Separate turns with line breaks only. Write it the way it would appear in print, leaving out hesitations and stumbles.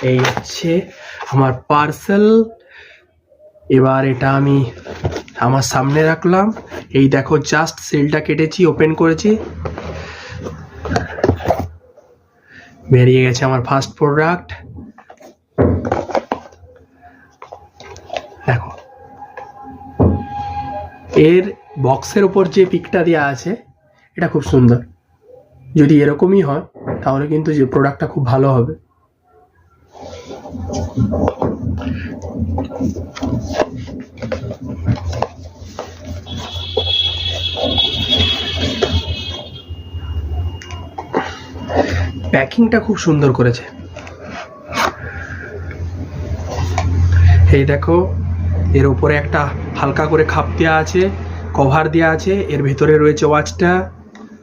এই হচ্ছে আমার পার্সেল। এবার এটা আমি আমার সামনে রাখলাম। এই দেখো, জাস্ট সিলটা কেটেছি, ওপেন করেছি, বেরিয়ে গেছে আমার ফার্স্ট প্রোডাক্ট। দেখো, এর বক্সের উপর যে পিকটা দেওয়া আছে এটা খুব সুন্দর। যদি এরকমই হয় তাহলে কিন্তু যে প্রোডাক্টটা খুব ভালো হবে। প্যাকিংটা খুব সুন্দর করেছে। এই দেখো, এর উপরে একটা হালকা করে খাপ দেওয়া আছে, কভার দেওয়া আছে, এর ভেতরে রয়েছে ওয়াচটা।